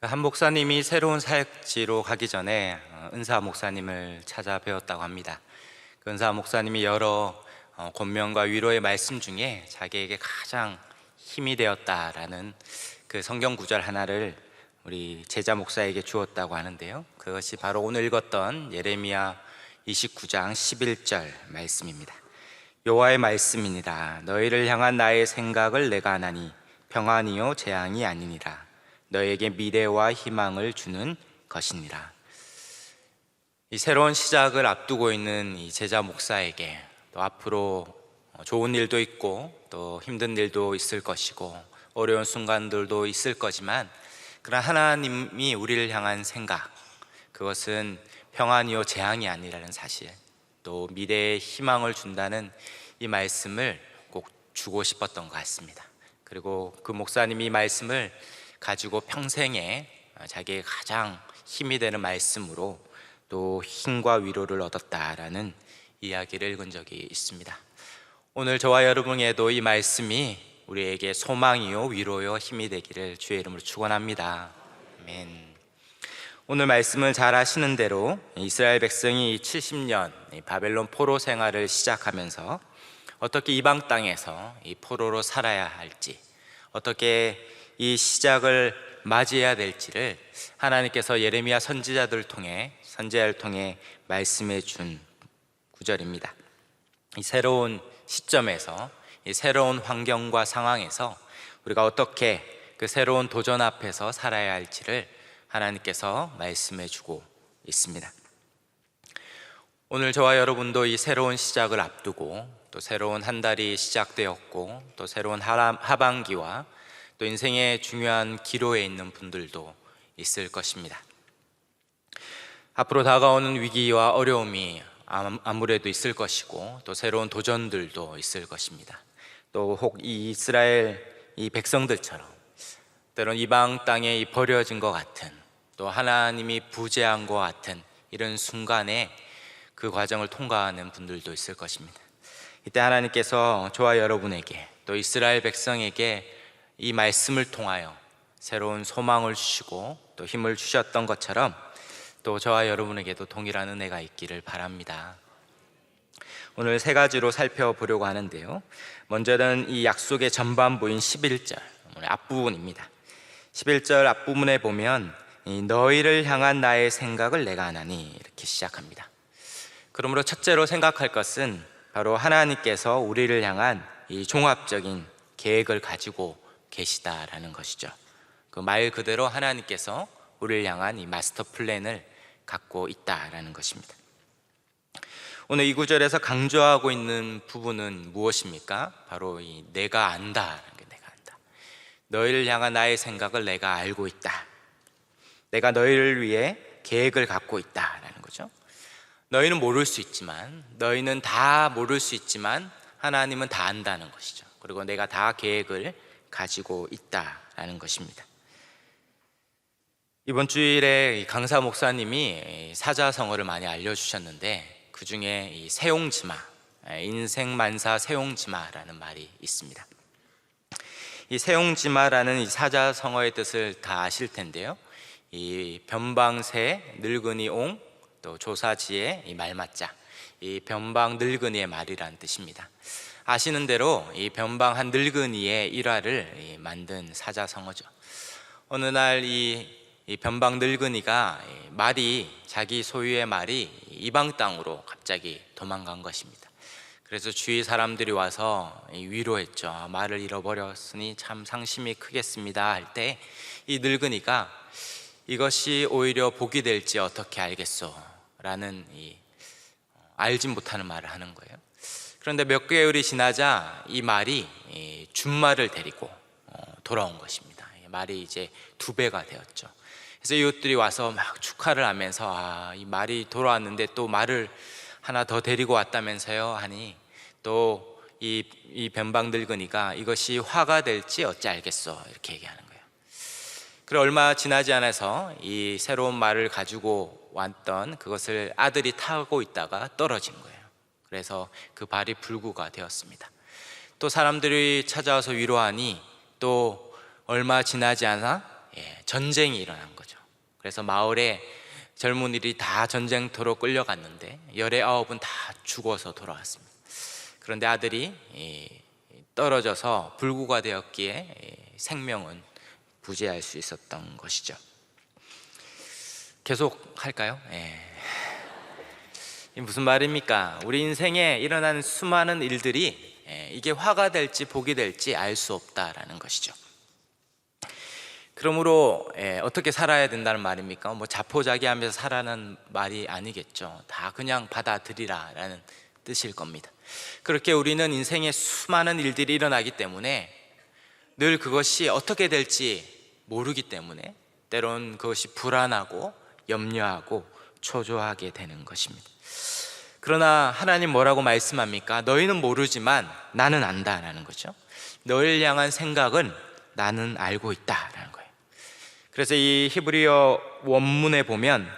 한 목사님이 새로운 사역지로 가기 전에 은사 목사님을 찾아뵈었다고 합니다. 그 은사 목사님이 여러 권면과 위로의 말씀 중에 자기에게 가장 힘이 되었다라는 그 성경 구절 하나를 우리 제자 목사에게 주었다고 하는데요, 그것이 바로 오늘 읽었던 예레미야 29장 11절 말씀입니다. 여호와의 말씀이니라. 너희를 향한 나의 생각을 내가 아나니 평안이요 재앙이 아니니라. 너에게 미래와 희망을 주는 것이니라. 이 새로운 시작을 앞두고 있는 이 제자 목사에게 또 앞으로 좋은 일도 있고 또 힘든 일도 있을 것이고 어려운 순간들도 있을 거지만, 그러나 하나님이 우리를 향한 생각, 그것은 평안이요 재앙이 아니라는 사실, 또 미래의 희망을 준다는 이 말씀을 꼭 주고 싶었던 것 같습니다. 그리고 그 목사님이 이 말씀을 가지고 평생에 자기의 가장 힘이 되는 말씀으로 또 힘과 위로를 얻었다라는 이야기를 읽은 적이 있습니다. 오늘 저와 여러분에게도 이 말씀이 우리에게 소망이요 위로요 힘이 되기를 주의 이름으로 축원합니다. 아멘. 오늘 말씀을 잘 아시는 대로 이스라엘 백성이 70년 바벨론 포로 생활을 시작하면서 어떻게 이방 땅에서 이 포로로 살아야 할지, 어떻게 이 시작을 맞이해야 될지를 하나님께서 예레미야 선지자를 통해 말씀해 준 구절입니다. 이 새로운 시점에서, 이 새로운 환경과 상황에서 우리가 어떻게 그 새로운 도전 앞에서 살아야 할지를 하나님께서 말씀해 주고 있습니다. 오늘 저와 여러분도 이 새로운 시작을 앞두고 또 새로운 한 달이 시작되었고 또 새로운 하반기와 또 인생의 중요한 기로에 있는 분들도 있을 것입니다. 앞으로 다가오는 위기와 어려움이 아무래도 있을 것이고 또 새로운 도전들도 있을 것입니다. 또 혹 이 이스라엘 이 백성들처럼 때론 이방 땅에 버려진 것 같은, 또 하나님이 부재한 것 같은 이런 순간에 그 과정을 통과하는 분들도 있을 것입니다. 이때 하나님께서 저와 여러분에게 또 이스라엘 백성에게 이 말씀을 통하여 새로운 소망을 주시고 또 힘을 주셨던 것처럼 또 저와 여러분에게도 동일한 은혜가 있기를 바랍니다. 오늘 세 가지로 살펴보려고 하는데요, 먼저는 이 약속의 전반부인 11절 오늘 앞부분입니다. 11절 앞부분에 보면 너희를 향한 나의 생각을 내가 아나니 이렇게 시작합니다. 그러므로 첫째로 생각할 것은 바로 하나님께서 우리를 향한 이 종합적인 계획을 가지고 계시다라는 것이죠. 그 말 그대로 하나님께서 우리를 향한 이 마스터 플랜을 갖고 있다라는 것입니다. 오늘 이 구절에서 강조하고 있는 부분은 무엇입니까? 바로 이 내가 안다라는 게, 내가 안다. 너희를 향한 나의 생각을 내가 알고 있다. 내가 너희를 위해 계획을 갖고 있다라는 거죠. 너희는 모를 수 있지만, 너희는 다 모를 수 있지만 하나님은 다 안다는 것이죠. 그리고 내가 다 계획을 가지고 있다라는 것입니다. 이번 주일에 강사 목사님이 사자성어를 많이 알려주셨는데, 그 중에 이 세용지마, 인생만사 세용지마라는 말이 있습니다. 이 세용지마라는 이 사자성어의 뜻을 다 아실 텐데요, 이 변방새 늙은이 옹, 또 조사지의 이 말맞자, 이 변방 늙은이의 말이라는 뜻입니다. 아시는 대로 이 변방한 늙은이의 일화를 만든 사자성어죠. 어느 날 이 변방 늙은이가 자기 소유의 말이 이방 땅으로 갑자기 도망간 것입니다. 그래서 주위 사람들이 와서 위로했죠. 말을 잃어버렸으니 참 상심이 크겠습니다 할 때 이 늙은이가 이것이 오히려 복이 될지 어떻게 알겠소 라는 알지 못하는 말을 하는 거예요. 그런데 몇 개월이 지나자 이 말이 준말을 데리고 돌아온 것입니다. 말이 이제 2배가 되었죠. 그래서 이웃들이 와서 막 축하를 하면서 이 말이 돌아왔는데 또 말을 하나 더 데리고 왔다면서요 하니, 또 이 변방 늙은이가 이것이 화가 될지 어찌 알겠어 이렇게 얘기하는 거예요. 그리고 얼마 지나지 않아서 이 새로운 말을 가지고 왔던 그것을 아들이 타고 있다가 떨어진 거예요. 그래서 그 발이 불구가 되었습니다. 또 사람들이 찾아와서 위로하니 또 얼마 지나지 않아 전쟁이 일어난 거죠. 그래서 마을에 젊은이들이 다 전쟁터로 끌려갔는데 19은 다 죽어서 돌아왔습니다. 그런데 아들이 떨어져서 불구가 되었기에 생명은 부재할 수 있었던 것이죠. 계속 할까요? 이 무슨 말입니까? 우리 인생에 일어나는 수많은 일들이 이게 화가 될지 복이 될지 알 수 없다라는 것이죠. 그러므로 어떻게 살아야 된다는 말입니까? 뭐 자포자기하면서 살아는 말이 아니겠죠. 다 그냥 받아들이라라는 뜻일 겁니다. 그렇게 우리는 인생에 수많은 일들이 일어나기 때문에 늘 그것이 어떻게 될지 모르기 때문에 때론 그것이 불안하고 염려하고 초조하게 되는 것입니다. 그러나 하나님 뭐라고 말씀합니까? 너희는 모르지만 나는 안다라는 거죠. 너희를 향한 생각은 나는 알고 있다라는 거예요. 그래서 이 히브리어 원문에 보면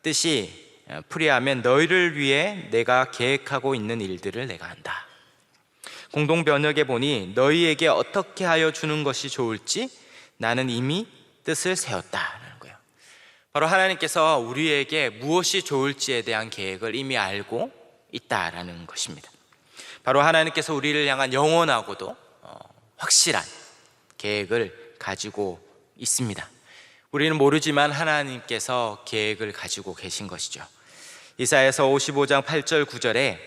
뜻이 풀이하면 너희를 위해 내가 계획하고 있는 일들을 내가 안다. 공동 번역에 보니 너희에게 어떻게 하여 주는 것이 좋을지 나는 이미 뜻을 세웠다라는 거예요. 바로 하나님께서 우리에게 무엇이 좋을지에 대한 계획을 이미 알고 있다라는 것입니다. 바로 하나님께서 우리를 향한 영원하고도 확실한 계획을 가지고 있습니다. 우리는 모르지만 하나님께서 계획을 가지고 계신 것이죠. 이사야서 55장 8절 9절에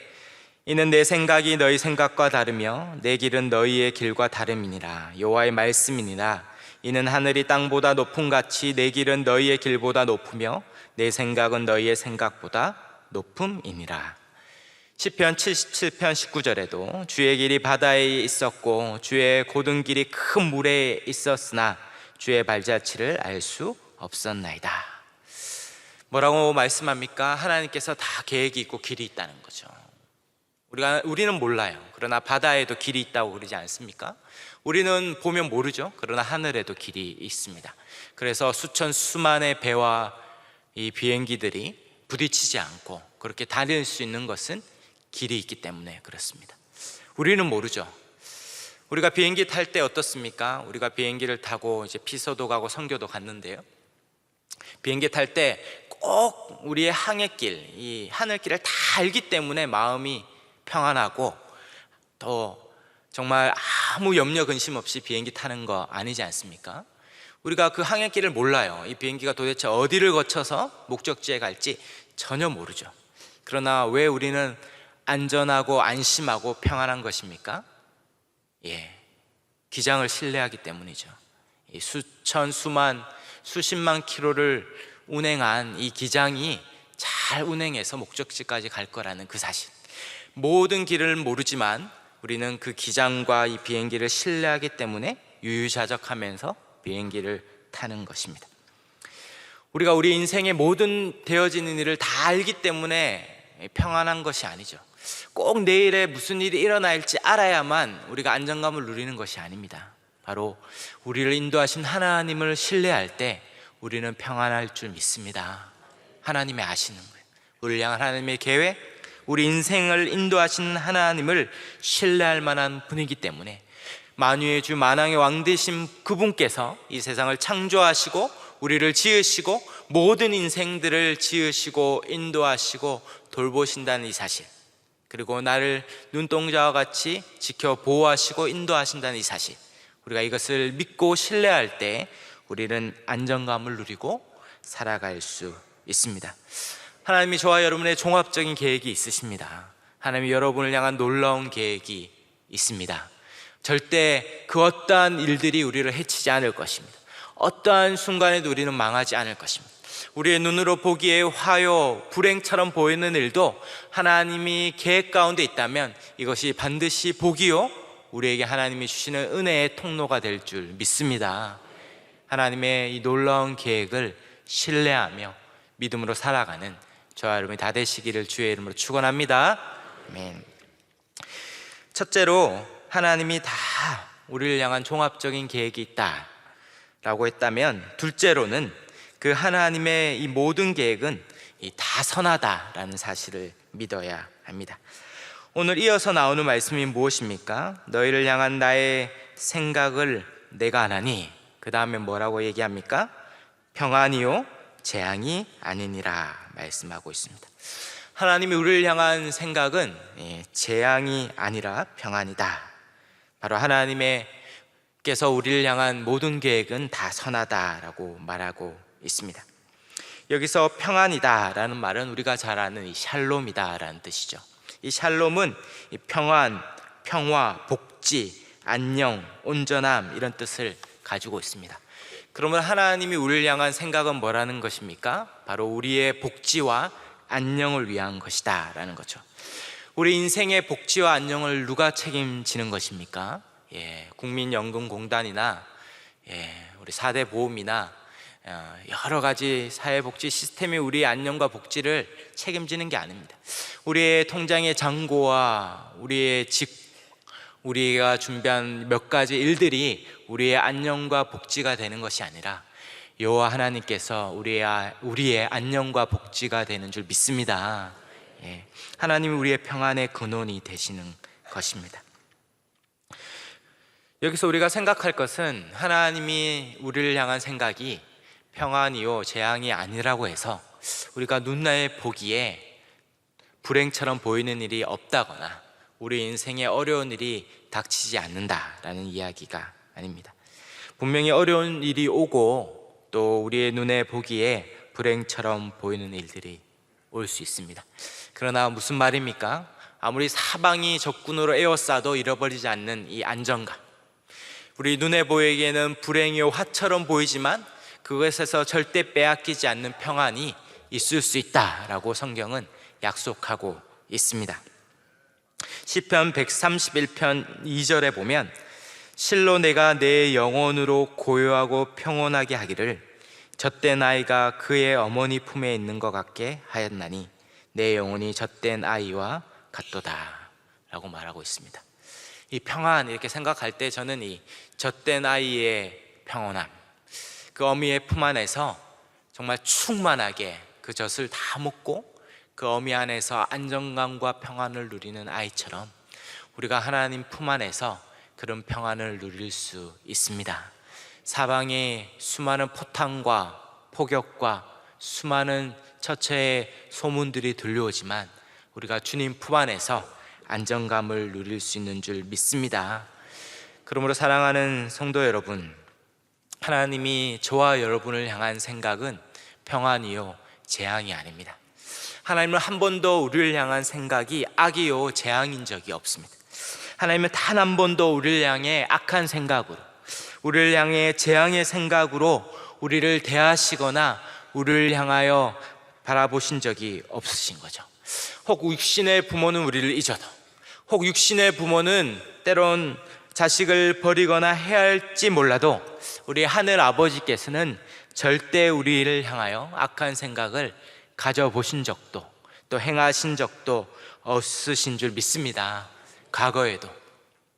이는 내 생각이 너희 생각과 다르며 내 길은 너희의 길과 다름이니라. 여호와의 말씀이니라. 이는 하늘이 땅보다 높음 같이 내 길은 너희의 길보다 높으며 내 생각은 너희의 생각보다 높음이니라. 시편 77편 19절에도 주의 길이 바다에 있었고 주의 고든 길이 큰 물에 있었으나 주의 발자취를 알 수 없었나이다. 뭐라고 말씀합니까? 하나님께서 다 계획이 있고 길이 있다는 거죠. 우리는 몰라요. 그러나 바다에도 길이 있다고 그러지 않습니까? 우리는 보면 모르죠. 그러나 하늘에도 길이 있습니다. 그래서 수만의 배와 이 비행기들이 부딪히지 않고 그렇게 다닐 수 있는 것은 길이 있기 때문에 그렇습니다. 우리는 모르죠. 우리가 비행기 탈 때 어떻습니까? 우리가 비행기를 타고 이제 피서도 가고 선교도 갔는데요. 비행기 탈 때 꼭 우리의 항해길, 이 하늘길을 다 알기 때문에 마음이 평안하고 또 정말 아무 염려 근심 없이 비행기 타는 거 아니지 않습니까? 우리가 그 항해길을 몰라요. 이 비행기가 도대체 어디를 거쳐서 목적지에 갈지 전혀 모르죠. 그러나 왜 우리는 안전하고 안심하고 평안한 것입니까? 기장을 신뢰하기 때문이죠. 수십만 킬로를 운행한 이 기장이 잘 운행해서 목적지까지 갈 거라는 그 사실. 모든 길을 모르지만 우리는 그 기장과 이 비행기를 신뢰하기 때문에 유유자적하면서 비행기를 타는 것입니다. 우리가 우리 인생의 모든 되어지는 일을 다 알기 때문에 평안한 것이 아니죠. 꼭 내일에 무슨 일이 일어날지 알아야만 우리가 안정감을 누리는 것이 아닙니다. 바로 우리를 인도하신 하나님을 신뢰할 때 우리는 평안할 줄 믿습니다. 하나님이 아시는 거예요. 우리를 향한 하나님의 계획, 우리 인생을 인도하신 하나님을 신뢰할 만한 분이기 때문에 만유의 주 만왕의 왕 되신 그분께서 이 세상을 창조하시고 우리를 지으시고 모든 인생들을 지으시고 인도하시고 돌보신다는 이 사실, 그리고 나를 눈동자와 같이 지켜 보호하시고 인도하신다는 이 사실, 우리가 이것을 믿고 신뢰할 때 우리는 안정감을 누리고 살아갈 수 있습니다. 하나님이 저와 여러분의 종합적인 계획이 있으십니다. 하나님이 여러분을 향한 놀라운 계획이 있습니다. 절대 그 어떠한 일들이 우리를 해치지 않을 것입니다. 어떠한 순간에도 우리는 망하지 않을 것입니다. 우리의 눈으로 보기에 화요, 불행처럼 보이는 일도 하나님이 계획 가운데 있다면 이것이 반드시 복이요, 우리에게 하나님이 주시는 은혜의 통로가 될 줄 믿습니다. 하나님의 이 놀라운 계획을 신뢰하며 믿음으로 살아가는 저와 여러분이 다 되시기를 주의 이름으로 축원합니다. 아멘. 첫째로 하나님이 다 우리를 향한 종합적인 계획이 있다라고 했다면, 둘째로는 그 하나님의 이 모든 계획은 다 선하다라는 사실을 믿어야 합니다. 오늘 이어서 나오는 말씀이 무엇입니까? 너희를 향한 나의 생각을 내가 아나니 그 다음에 뭐라고 얘기합니까? 평안이요 재앙이 아니니라 말씀하고 있습니다. 하나님이 우리를 향한 생각은 재앙이 아니라 평안이다. 바로 하나님께서 우리를 향한 모든 계획은 다 선하다라고 말하고 있습니다. 여기서 평안이다라는 말은 우리가 잘 아는 이 샬롬이다라는 뜻이죠. 이 샬롬은 이 평안, 평화, 복지, 안녕, 온전함 이런 뜻을 가지고 있습니다. 그러면 하나님이 우리를 향한 생각은 뭐라는 것입니까? 바로 우리의 복지와 안녕을 위한 것이다 라는 거죠. 우리 인생의 복지와 안녕을 누가 책임지는 것입니까? 국민연금공단이나 우리 4대 보험이나 여러 가지 사회복지 시스템이 우리의 안녕과 복지를 책임지는 게 아닙니다. 우리의 통장의 잔고와 우리가 준비한 몇 가지 일들이 우리의 안녕과 복지가 되는 것이 아니라 여호와 하나님께서 우리의 안녕과 복지가 되는 줄 믿습니다. 하나님이 우리의 평안의 근원이 되시는 것입니다. 여기서 우리가 생각할 것은 하나님이 우리를 향한 생각이 평안이요 재앙이 아니라고 해서 우리가 눈에 보기에 불행처럼 보이는 일이 없다거나 우리 인생에 어려운 일이 닥치지 않는다라는 이야기가 아닙니다. 분명히 어려운 일이 오고 또 우리의 눈에 보기에 불행처럼 보이는 일들이 올 수 있습니다. 그러나 무슨 말입니까? 아무리 사방이 적군으로 에워싸도 잃어버리지 않는 이 안정감, 우리 눈에 보이기에는 불행이요 화처럼 보이지만 그것에서 절대 빼앗기지 않는 평안이 있을 수 있다라고 성경은 약속하고 있습니다. 시편 131편 2절에 보면 실로 내가 내 영혼으로 고요하고 평온하게 하기를 젖된 아이가 그의 어머니 품에 있는 것 같게 하였나니 내 영혼이 젖된 아이와 같도다 라고 말하고 있습니다. 이 평안 이렇게 생각할 때 저는 이 젖된 아이의 평온함, 그 어미의 품 안에서 정말 충만하게 그 젖을 다 먹고 그 어미 안에서 안정감과 평안을 누리는 아이처럼 우리가 하나님 품 안에서 그런 평안을 누릴 수 있습니다. 사방에 수많은 포탄과 폭격과 수많은 처처의 소문들이 들려오지만 우리가 주님 품 안에서 안정감을 누릴 수 있는 줄 믿습니다. 그러므로 사랑하는 성도 여러분, 하나님이 저와 여러분을 향한 생각은 평안이요 재앙이 아닙니다. 하나님은 한 번도 우리를 향한 생각이 악이요 재앙인 적이 없습니다. 하나님은 단 한 번도 우리를 향해 악한 생각으로, 우리를 향해 재앙의 생각으로 우리를 대하시거나 우리를 향하여 바라보신 적이 없으신 거죠. 혹 육신의 부모는 우리를 잊어도, 혹 육신의 부모는 때론 자식을 버리거나 해야 할지 몰라도 우리 하늘 아버지께서는 절대 우리를 향하여 악한 생각을 가져보신 적도 또 행하신 적도 없으신 줄 믿습니다. 과거에도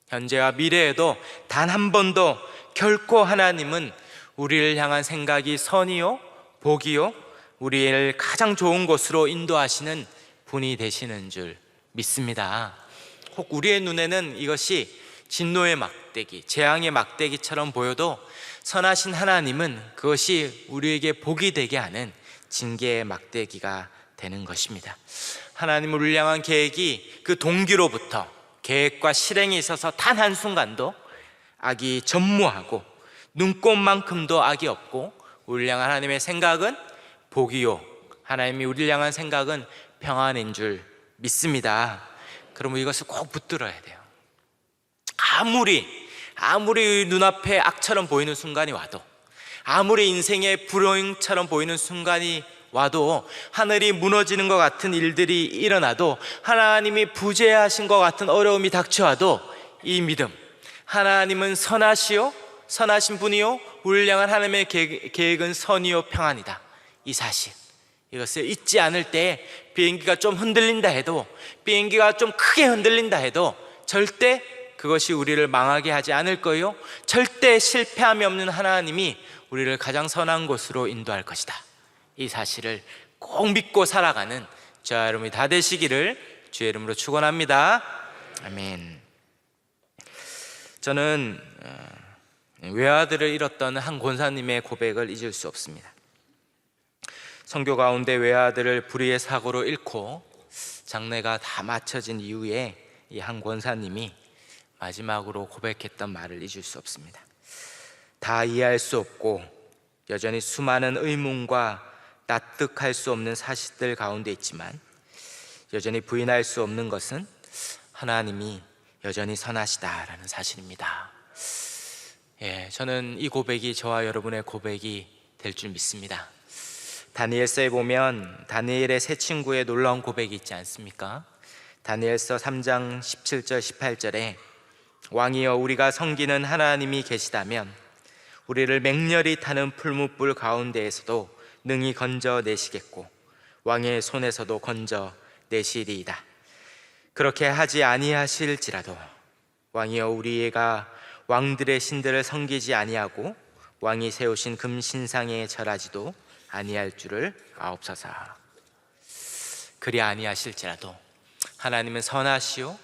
현재와 미래에도 단 한 번도 결코 하나님은 우리를 향한 생각이 선이요 복이요 우리를 가장 좋은 곳으로 인도하시는 분이 되시는 줄 믿습니다. 혹 우리의 눈에는 이것이 진노의 막대기, 재앙의 막대기처럼 보여도 선하신 하나님은 그것이 우리에게 복이 되게 하는 징계의 막대기가 되는 것입니다. 하나님 우리를 향한 계획이 그 동기로부터 계획과 실행에 있어서 단 한순간도 악이 전무하고 눈꼽만큼도 악이 없고 우리를 향한 하나님의 생각은 복이요 하나님이 우리를 향한 생각은 평안인 줄 믿습니다. 그러면 이것을 꼭 붙들어야 돼요. 아무리 눈앞에 악처럼 보이는 순간이 와도, 아무리 인생의 불행처럼 보이는 순간이 와도, 하늘이 무너지는 것 같은 일들이 일어나도, 하나님이 부재하신 것 같은 어려움이 닥쳐와도 이 믿음, 하나님은 선하신 분이요 우리를 향한 하나님의 계획은 선이요 평안이다, 이 사실, 이것을 잊지 않을 때 비행기가 좀 흔들린다 해도, 비행기가 좀 크게 흔들린다 해도 절대 그것이 우리를 망하게 하지 않을 거예요. 절대 실패함이 없는 하나님이 우리를 가장 선한 곳으로 인도할 것이다, 이 사실을 꼭 믿고 살아가는 저와 여러분이 다 되시기를 주의 이름으로 축원합니다. 아멘. 저는 외아들을 잃었던 한 권사님의 고백을 잊을 수 없습니다. 선교 가운데 외아들을 불의의 사고로 잃고 장례가 다 마쳐진 이후에 이 한 권사님이 마지막으로 고백했던 말을 잊을 수 없습니다. 다 이해할 수 없고 여전히 수많은 의문과 납득할 수 없는 사실들 가운데 있지만 여전히 부인할 수 없는 것은 하나님이 여전히 선하시다라는 사실입니다. 저는 이 고백이 저와 여러분의 고백이 될 줄 믿습니다. 다니엘서에 보면 다니엘의 세 친구의 놀라운 고백이 있지 않습니까? 다니엘서 3장 17절 18절에 왕이여 우리가 섬기는 하나님이 계시다면 우리를 맹렬히 타는 풀무불 가운데에서도 능히 건져내시겠고 왕의 손에서도 건져내시리이다. 그렇게 하지 아니하실지라도 왕이여 우리가 왕들의 신들을 섬기지 아니하고 왕이 세우신 금신상에 절하지도 아니할 줄을 아옵소서. 그리 아니하실지라도 하나님은 선하시오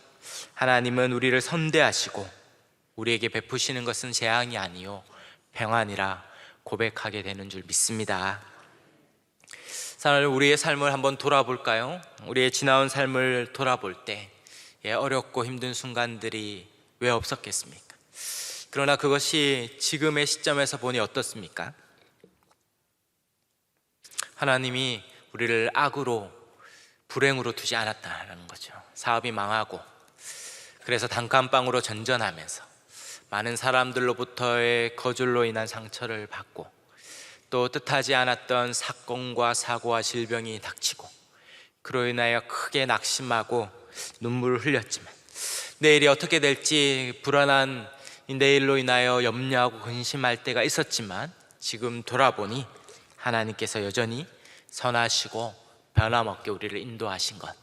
하나님은 우리를 선대하시고 우리에게 베푸시는 것은 재앙이 아니요 평안이라 고백하게 되는 줄 믿습니다. 사실 우리의 삶을 한번 돌아볼까요? 우리의 지나온 삶을 돌아볼 때 어렵고 힘든 순간들이 왜 없었겠습니까? 그러나 그것이 지금의 시점에서 보니 어떻습니까? 하나님이 우리를 악으로 불행으로 두지 않았다는 거죠. 사업이 망하고 그래서 단칸방으로 전전하면서 많은 사람들로부터의 거절로 인한 상처를 받고 또 뜻하지 않았던 사건과 사고와 질병이 닥치고 그로 인하여 크게 낙심하고 눈물을 흘렸지만 내일이 어떻게 될지 불안한 내일로 인하여 염려하고 근심할 때가 있었지만 지금 돌아보니 하나님께서 여전히 선하시고 변함없게 우리를 인도하신 것,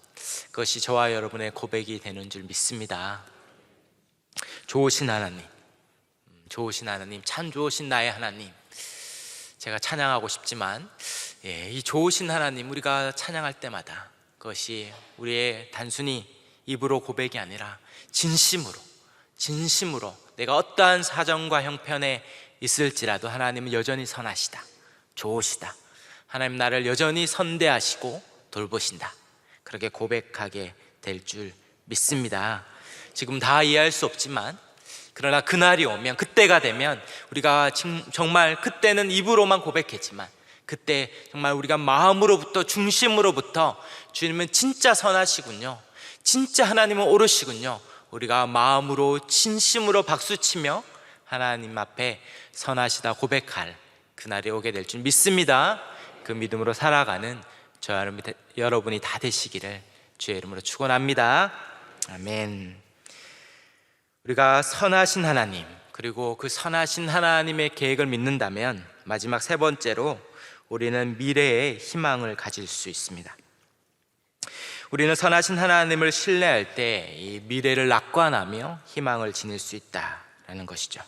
그것이 저와 여러분의 고백이 되는 줄 믿습니다. 좋으신 하나님, 참 좋으신 나의 하나님, 제가 찬양하고 싶지만 이 좋으신 하나님 우리가 찬양할 때마다 그것이 우리의 단순히 입으로 고백이 아니라 진심으로 내가 어떠한 사정과 형편에 있을지라도 하나님은 여전히 선하시다, 좋으시다, 하나님 나를 여전히 선대하시고 돌보신다, 그렇게 고백하게 될 줄 믿습니다. 지금 다 이해할 수 없지만 그러나 그날이 오면, 그때가 되면 우리가 정말 그때는 입으로만 고백했지만 그때 정말 우리가 마음으로부터 중심으로부터 주님은 진짜 선하시군요, 진짜 하나님은 옳으시군요, 우리가 마음으로 진심으로 박수치며 하나님 앞에 선하시다 고백할 그날이 오게 될 줄 믿습니다. 그 믿음으로 살아가는 저 여러분이 다 되시기를 주의 이름으로 축원합니다. 아멘. 우리가 선하신 하나님, 그리고 그 선하신 하나님의 계획을 믿는다면 마지막 세 번째로 우리는 미래의 희망을 가질 수 있습니다. 우리는 선하신 하나님을 신뢰할 때 이 미래를 낙관하며 희망을 지닐 수 있다라는 것이죠.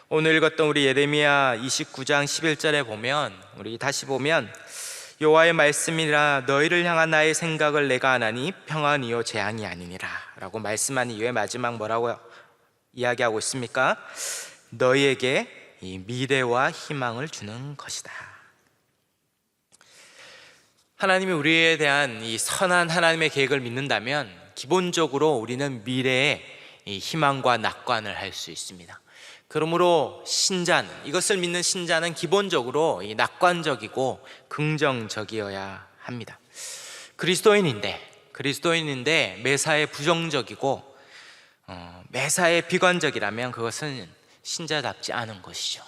오늘 읽었던 우리 예레미야 29장 11절에 보면, 우리 다시 보면 여호와의 말씀이라 너희를 향한 나의 생각을 내가 아나니 평안이요 재앙이 아니니라 라고 말씀한 이후에 마지막 뭐라고 이야기하고 있습니까? 너희에게 이 미래와 희망을 주는 것이다. 하나님이 우리에 대한 이 선한 하나님의 계획을 믿는다면 기본적으로 우리는 미래에 이 희망과 낙관을 할 수 있습니다. 그러므로 신자는, 이것을 믿는 신자는 기본적으로 이 낙관적이고 긍정적이어야 합니다. 그리스도인인데 매사에 부정적이고 매사에 비관적이라면 그것은 신자답지 않은 것이죠.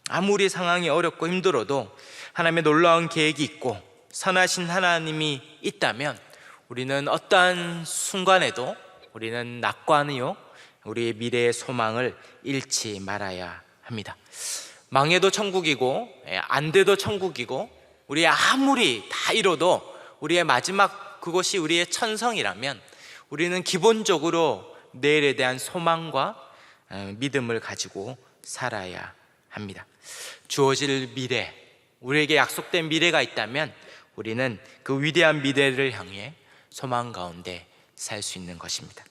아무리 상황이 어렵고 힘들어도 하나님의 놀라운 계획이 있고 선하신 하나님이 있다면 우리는 어떠한 순간에도 우리는 낙관이요 우리의 미래의 소망을 잃지 말아야 합니다. 망해도 천국이고 안 돼도 천국이고 우리 아무리 다 이뤄도 우리의 마지막 그곳이 우리의 천성이라면 우리는 기본적으로 내일에 대한 소망과 믿음을 가지고 살아야 합니다. 주어질 미래, 우리에게 약속된 미래가 있다면 우리는 그 위대한 미래를 향해 소망 가운데 살 수 있는 것입니다.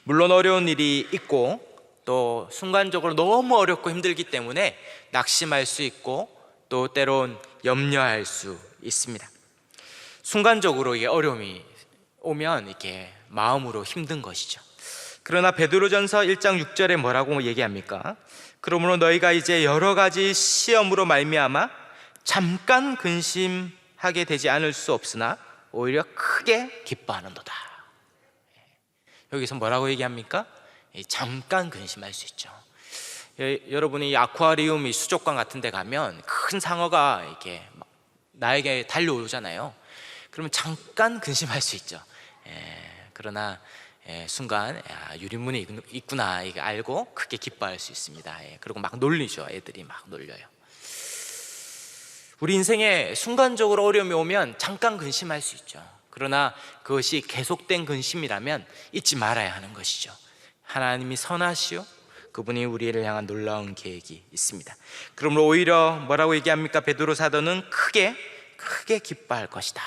물론 어려운 일이 있고 또 순간적으로 너무 어렵고 힘들기 때문에 낙심할 수 있고 또 때론 염려할 수 있습니다. 순간적으로 이게 어려움이 오면 이렇게 마음으로 힘든 것이죠. 그러나 베드로전서 1장 6절에 뭐라고 얘기합니까? 그러므로 너희가 이제 여러 가지 시험으로 말미암아 잠깐 근심하게 되지 않을 수 없으나 오히려 크게 기뻐하는도다. 여기서 뭐라고 얘기합니까? 잠깐 근심할 수 있죠. 여러분이 아쿠아리움, 수족관 같은 데 가면 큰 상어가 이렇게 나에게 달려오잖아요. 그러면 잠깐 근심할 수 있죠. 그러나 순간 유리문이 있구나 이게 알고 크게 기뻐할 수 있습니다. 그리고 막 놀리죠. 애들이 막 놀려요. 우리 인생에 순간적으로 어려움이 오면 잠깐 근심할 수 있죠. 그러나 그것이 계속된 근심이라면 잊지 말아야 하는 것이죠. 하나님이 선하시오, 그분이 우리를 향한 놀라운 계획이 있습니다. 그러므로 오히려 뭐라고 얘기합니까? 베드로 사도는 크게 기뻐할 것이다.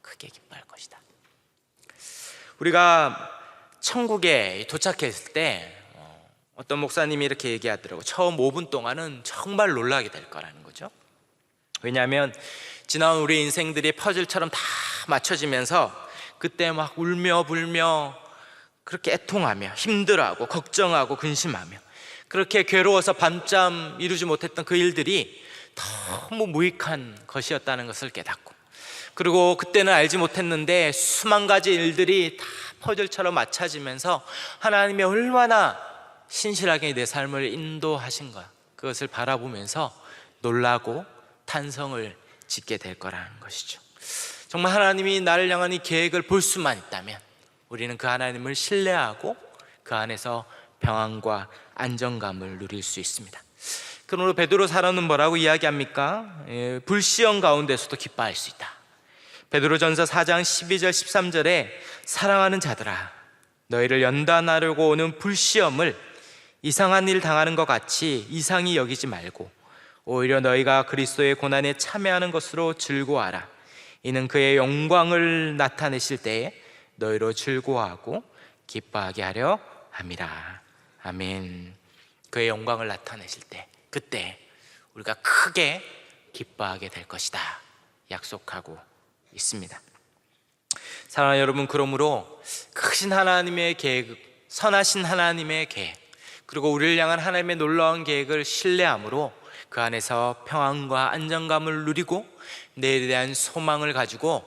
크게 기뻐할 것이다. 우리가 천국에 도착했을 때 어떤 목사님이 이렇게 얘기하더라고요. 처음 5분 동안은 정말 놀라게 될 거라는 거죠. 왜냐하면 지나온 우리 인생들이 퍼즐처럼 다 맞춰지면서 그때 막 울며 불며 그렇게 애통하며 힘들어하고 걱정하고 근심하며 그렇게 괴로워서 밤잠 이루지 못했던 그 일들이 너무 무익한 것이었다는 것을 깨닫고, 그리고 그때는 알지 못했는데 수만 가지 일들이 다 퍼즐처럼 맞춰지면서 하나님이 얼마나 신실하게 내 삶을 인도하신가, 그것을 바라보면서 놀라고 탄성을 짓게 될 거라는 것이죠. 정말 하나님이 나를 향한 이 계획을 볼 수만 있다면 우리는 그 하나님을 신뢰하고 그 안에서 평안과 안정감을 누릴 수 있습니다. 그러므로 베드로 사도는 뭐라고 이야기합니까? 불시험 가운데서도 기뻐할 수 있다. 베드로전서 4장 12절 13절에 사랑하는 자들아, 너희를 연단하려고 오는 불시험을 이상한 일 당하는 것 같이 이상히 여기지 말고 오히려 너희가 그리스도의 고난에 참여하는 것으로 즐거워하라. 이는 그의 영광을 나타내실 때에 너희로 즐거워하고 기뻐하게 하려 함이라. 아멘. 그의 영광을 나타내실 때, 그때 우리가 크게 기뻐하게 될 것이다 약속하고 있습니다. 사랑하는 여러분, 그러므로 크신 하나님의 계획, 선하신 하나님의 계획, 그리고 우리를 향한 하나님의 놀라운 계획을 신뢰함으로 그 안에서 평안과 안정감을 누리고 내일에 대한 소망을 가지고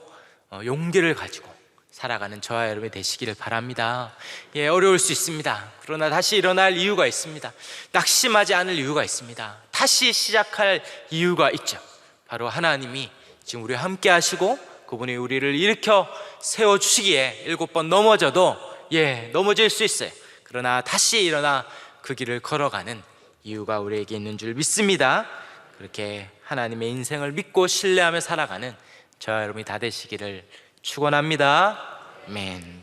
용기를 가지고 살아가는 저와 여러분이 되시기를 바랍니다. 어려울 수 있습니다. 그러나 다시 일어날 이유가 있습니다. 낙심하지 않을 이유가 있습니다. 다시 시작할 이유가 있죠. 바로 하나님이 지금 우리와 함께 하시고 그분이 우리를 일으켜 세워주시기에 7번 넘어져도 넘어질 수 있어요. 그러나 다시 일어나 그 길을 걸어가는 이유가 우리에게 있는 줄 믿습니다. 그렇게 하나님의 인생을 믿고 신뢰하며 살아가는 저와 여러분이 다 되시기를 축원합니다. 아멘.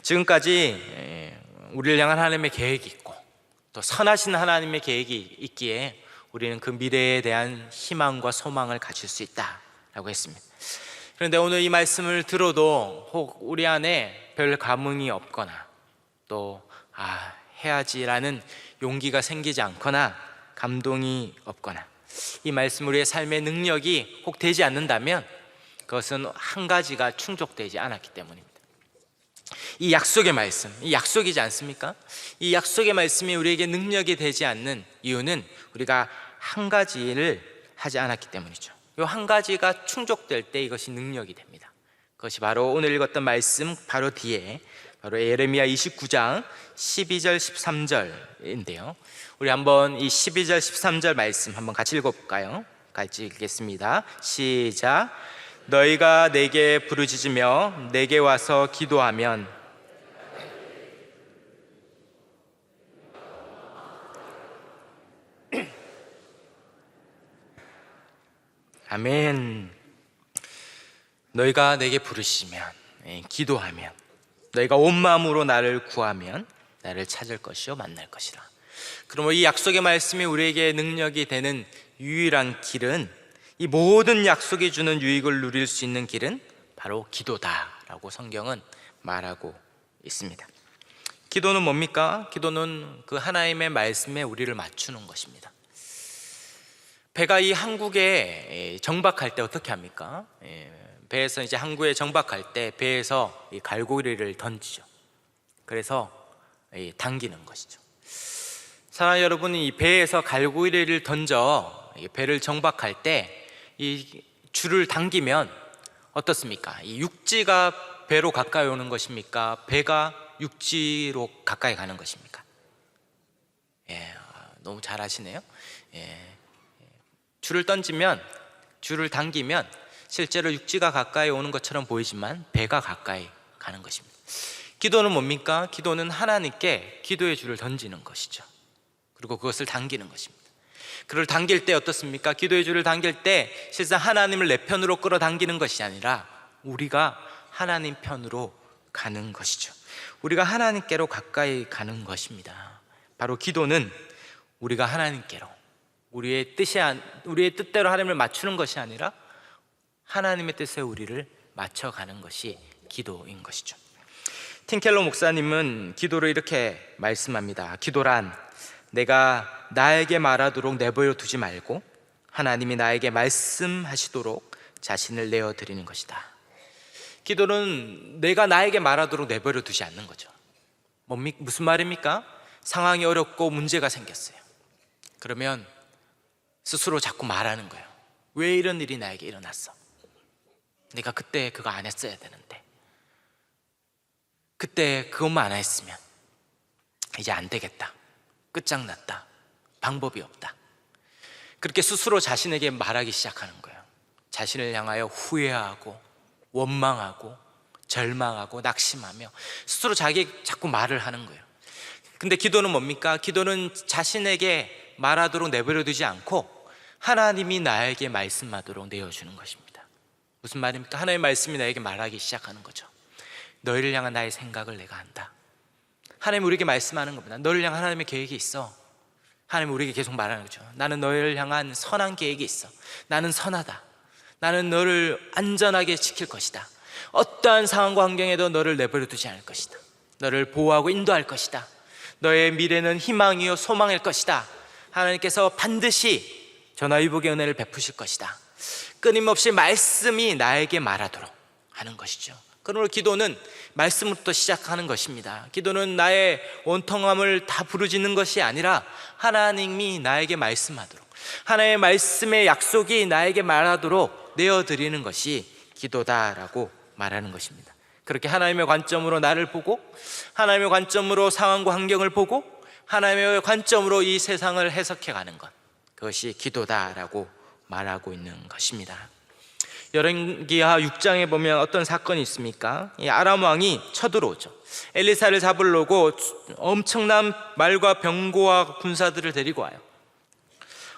지금까지 우리를 향한 하나님의 계획이 있고 또 선하신 하나님의 계획이 있기에 우리는 그 미래에 대한 희망과 소망을 가질 수 있다라고 했습니다. 그런데 오늘 이 말씀을 들어도 혹 우리 안에 별 감흥이 없거나 또 해야지라는 용기가 생기지 않거나 감동이 없거나 이 말씀 우리의 삶의 능력이 혹 되지 않는다면 그것은 한 가지가 충족되지 않았기 때문입니다. 이 약속의 말씀, 이 약속이지 않습니까? 이 약속의 말씀이 우리에게 능력이 되지 않는 이유는 우리가 한 가지를 하지 않았기 때문이죠. 이 한 가지가 충족될 때 이것이 능력이 됩니다. 그것이 바로 오늘 읽었던 말씀 바로 뒤에 바로 예레미야 29장 12절 13절인데요 우리 한번 이 12절 13절 말씀 한번 같이 읽어볼까요? 같이 읽겠습니다. 시작. 너희가 내게 부르짖으며 내게 와서 기도하면 아멘. 너희가 내게 부르시면 기도하면 너희가 온 마음으로 나를 구하면 나를 찾을 것이요 만날 것이라. 그러므로 이 약속의 말씀이 우리에게 능력이 되는 유일한 길은, 이 모든 약속이 주는 유익을 누릴 수 있는 길은 바로 기도다라고 성경은 말하고 있습니다. 기도는 뭡니까? 기도는 그 하나님의 말씀에 우리를 맞추는 것입니다. 배가 이 항구에 정박할 때 어떻게 합니까? 배에서 이제 항구에 정박할 때 배에서 이 갈고리를 던지죠. 그래서 당기는 것이죠. 사랑하는 여러분이 이 배에서 갈고리를 던져 배를 정박할 때 이 줄을 당기면 어떻습니까? 이 육지가 배로 가까이 오는 것입니까? 배가 육지로 가까이 가는 것입니까? 너무 잘 아시네요. 줄을 던지면, 줄을 당기면 실제로 육지가 가까이 오는 것처럼 보이지만 배가 가까이 가는 것입니다. 기도는 뭡니까? 기도는 하나님께 기도의 줄을 던지는 것이죠. 그리고 그것을 당기는 것입니다. 그를 당길 때 어떻습니까? 기도의 줄을 당길 때 실상 하나님을 내 편으로 끌어당기는 것이 아니라 우리가 하나님 편으로 가는 것이죠. 우리가 하나님께로 가까이 가는 것입니다. 바로 기도는 우리가 하나님께로, 우리의 뜻대로 하나님을 맞추는 것이 아니라 하나님의 뜻에 우리를 맞춰가는 것이 기도인 것이죠. 팀 켈러 목사님은 기도를 이렇게 말씀합니다. 기도란 내가 나에게 말하도록 내버려 두지 말고 하나님이 나에게 말씀하시도록 자신을 내어드리는 것이다. 기도는 내가 나에게 말하도록 내버려 두지 않는 거죠. 무슨 말입니까? 상황이 어렵고 문제가 생겼어요. 그러면 스스로 자꾸 말하는 거예요. 왜 이런 일이 나에게 일어났어? 내가 그때 그거 안 했어야 되는데, 그때 그것만 안 했으면 이제 안 되겠다, 끝장났다, 방법이 없다. 그렇게 스스로 자신에게 말하기 시작하는 거예요. 자신을 향하여 후회하고 원망하고 절망하고 낙심하며 스스로 자기에게 자꾸 말을 하는 거예요. 근데 기도는 뭡니까? 기도는 자신에게 말하도록 내버려두지 않고 하나님이 나에게 말씀하도록 내어주는 것입니다. 무슨 말입니까? 하나님의 말씀이 나에게 말하기 시작하는 거죠. 너희를 향한 나의 생각을 내가 안다. 하나님 우리에게 말씀하는 겁니다. 너를 향한 하나님의 계획이 있어. 하나님 우리에게 계속 말하는 거죠. 나는 너희를 향한 선한 계획이 있어. 나는 선하다. 나는 너를 안전하게 지킬 것이다. 어떠한 상황과 환경에도 너를 내버려 두지 않을 것이다. 너를 보호하고 인도할 것이다. 너의 미래는 희망이요 소망일 것이다. 하나님께서 반드시 전화위복의 은혜를 베푸실 것이다. 끊임없이 말씀이 나에게 말하도록 하는 것이죠. 그러므로 기도는 말씀부터 시작하는 것입니다. 기도는 나의 원통함을 다 부르짖는 것이 아니라 하나님이 나에게 말씀하도록, 하나님의 말씀의 약속이 나에게 말하도록 내어드리는 것이 기도다라고 말하는 것입니다. 그렇게 하나님의 관점으로 나를 보고, 하나님의 관점으로 상황과 환경을 보고, 하나님의 관점으로 이 세상을 해석해가는 것, 그것이 기도다라고 말하고 있는 것입니다. 열왕기하 6장에 보면 어떤 사건이 있습니까? 이 아람 왕이 쳐들어오죠. 엘리사를 잡으려고 엄청난 말과 병거와 군사들을 데리고 와요.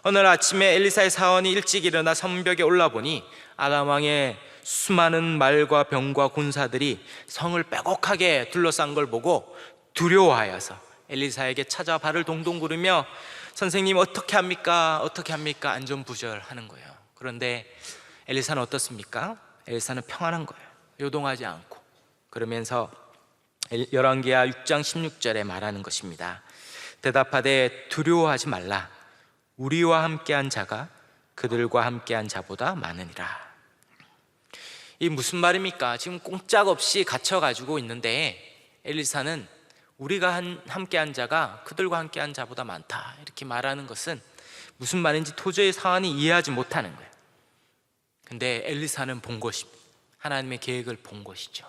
어느 날 아침에 엘리사의 사원이 일찍 일어나 성벽에 올라보니 아람 왕의 수많은 말과 병과 군사들이 성을 빼곡하게 둘러싼 걸 보고 두려워하여서 엘리사에게 찾아 발을 동동 구르며 선생님 어떻게 합니까? 어떻게 합니까? 안전부절하는 거예요. 그런데 엘리사는 어떻습니까? 엘리사는 평안한 거예요. 요동하지 않고. 그러면서 열왕기하 6장 16절에 말하는 것입니다. 대답하되 두려워하지 말라. 우리와 함께한 자가 그들과 함께한 자보다 많으니라. 이 무슨 말입니까? 지금 꼼짝없이 갇혀가지고 있는데 엘리사는 우리가 함께한 자가 그들과 함께한 자보다 많다 이렇게 말하는 것은 무슨 말인지 도저히 사안이 이해하지 못하는 거예요. 근데 엘리사는 본 것입니다. 하나님의 계획을 본 것이죠.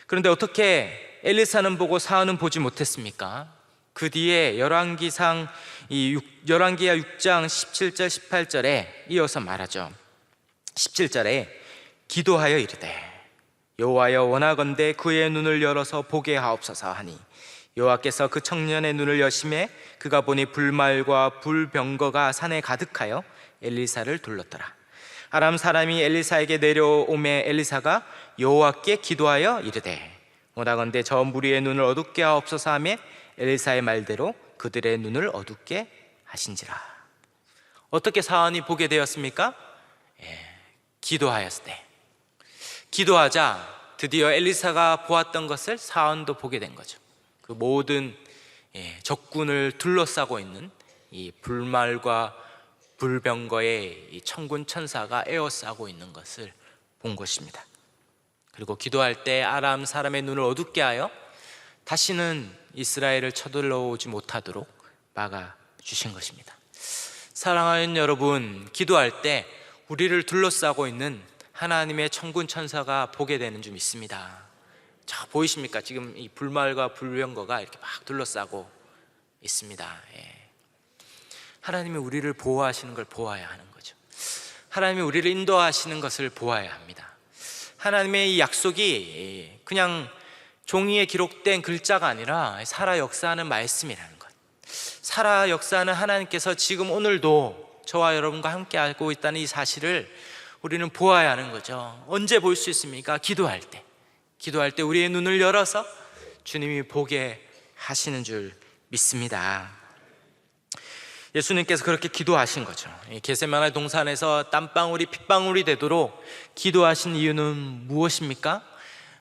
그런데 어떻게 엘리사는 보고 사안은 보지 못했습니까? 그 뒤에 열왕기하 6장 17절 18절에 이어서 말하죠. 17절에 기도하여 이르되 여호와여 원하건대 그의 눈을 열어서 보게 하옵소서 하니 여호와께서 그 청년의 눈을 여심해 그가 보니 불말과 불병거가 산에 가득하여 엘리사를 둘렀더라. 아람 사람이 엘리사에게 내려오매 엘리사가 여호와께 기도하여 이르되 원하건대 저 무리의 눈을 어둡게 하옵소서 하며 엘리사의 말대로 그들의 눈을 어둡게 하신지라. 어떻게 사안이 보게 되었습니까? 기도하였을 때, 기도하자 드디어 엘리사가 보았던 것을 사안도 보게 된 거죠. 그 모든 적군을 둘러싸고 있는 이 불말과 불병거의 이 천군 천사가 에워싸고 있는 것을 본 것입니다. 그리고 기도할 때 아람 사람의 눈을 어둡게 하여 다시는 이스라엘을 쳐들어오지 못하도록 막아주신 것입니다. 사랑하는 여러분, 기도할 때 우리를 둘러싸고 있는 하나님의 천군 천사가 보게 되는 줄 믿습니다. 자, 보이십니까? 지금 이 불말과 불병거가 이렇게 막 둘러싸고 있습니다. 하나님이 우리를 보호하시는 걸 보아야 하는 거죠. 하나님이 우리를 인도하시는 것을 보아야 합니다. 하나님의 이 약속이 그냥 종이에 기록된 글자가 아니라 살아 역사하는 말씀이라는 것. 살아 역사하는 하나님께서 지금 오늘도 저와 여러분과 함께하고 있다는 이 사실을 우리는 보아야 하는 거죠. 언제 볼 수 있습니까? 기도할 때. 기도할 때 우리의 눈을 열어서 주님이 보게 하시는 줄 믿습니다. 예수님께서 그렇게 기도하신 거죠. 겟세마네 동산에서 땀방울이 핏방울이 되도록 기도하신 이유는 무엇입니까?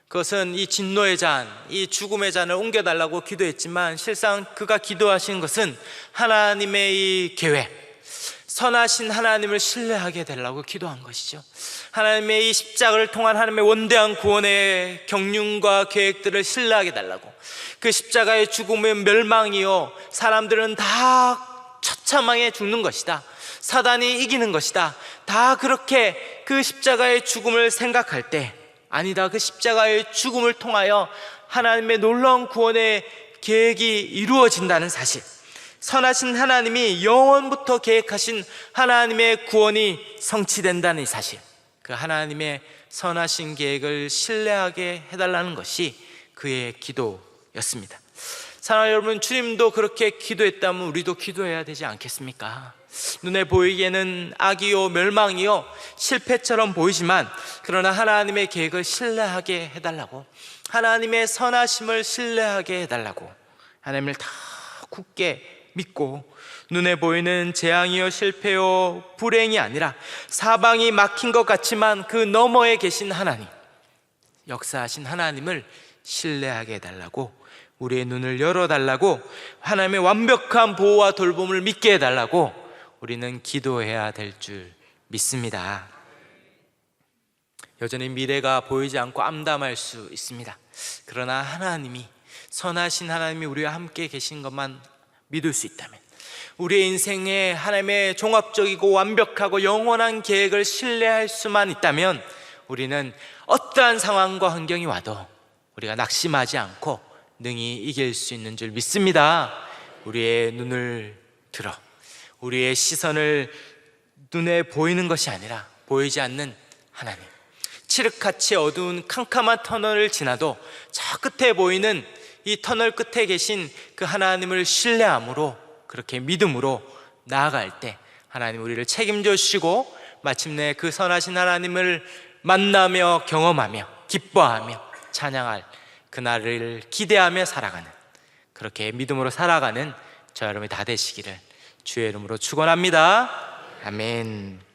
그것은 이 진노의 잔, 이 죽음의 잔을 옮겨달라고 기도했지만 실상 그가 기도하신 것은 하나님의 이 계획, 선하신 하나님을 신뢰하게 되려고 기도한 것이죠. 하나님의 이 십자가를 통한 하나님의 원대한 구원의 경륜과 계획들을 신뢰하게 달라고. 그 십자가의 죽음은 멸망이요, 사람들은 다 처참하게 죽는 것이다, 사단이 이기는 것이다, 다 그렇게 그 십자가의 죽음을 생각할 때, 아니다, 그 십자가의 죽음을 통하여 하나님의 놀라운 구원의 계획이 이루어진다는 사실, 선하신 하나님이 영원부터 계획하신 하나님의 구원이 성취된다는 사실, 그 하나님의 선하신 계획을 신뢰하게 해달라는 것이 그의 기도였습니다. 사랑하는 여러분, 주님도 그렇게 기도했다면 우리도 기도해야 되지 않겠습니까? 눈에 보이기에는 악이요 멸망이요 실패처럼 보이지만, 그러나 하나님의 계획을 신뢰하게 해달라고, 하나님의 선하심을 신뢰하게 해달라고, 하나님을 다 굳게 믿고 눈에 보이는 재앙이요 실패요 불행이 아니라 사방이 막힌 것 같지만 그 너머에 계신 하나님, 역사하신 하나님을 신뢰하게 해달라고, 우리의 눈을 열어달라고, 하나님의 완벽한 보호와 돌봄을 믿게 해달라고 우리는 기도해야 될 줄 믿습니다. 여전히 미래가 보이지 않고 암담할 수 있습니다. 그러나 하나님이, 선하신 하나님이 우리와 함께 계신 것만 믿을 수 있다면, 우리의 인생에 하나님의 종합적이고 완벽하고 영원한 계획을 신뢰할 수만 있다면, 우리는 어떠한 상황과 환경이 와도 우리가 낙심하지 않고 능히 이길 수 있는 줄 믿습니다. 우리의 눈을 들어, 우리의 시선을 눈에 보이는 것이 아니라 보이지 않는 하나님, 칠흑같이 어두운 캄캄한 터널을 지나도 저 끝에 보이는 이 터널 끝에 계신 그 하나님을 신뢰함으로, 그렇게 믿음으로 나아갈 때 하나님 우리를 책임져 주시고, 마침내 그 선하신 하나님을 만나며 경험하며 기뻐하며 찬양할 그날을 기대하며 살아가는, 그렇게 믿음으로 살아가는 저 여러분이 다 되시기를 주의 이름으로 축원합니다. 아멘.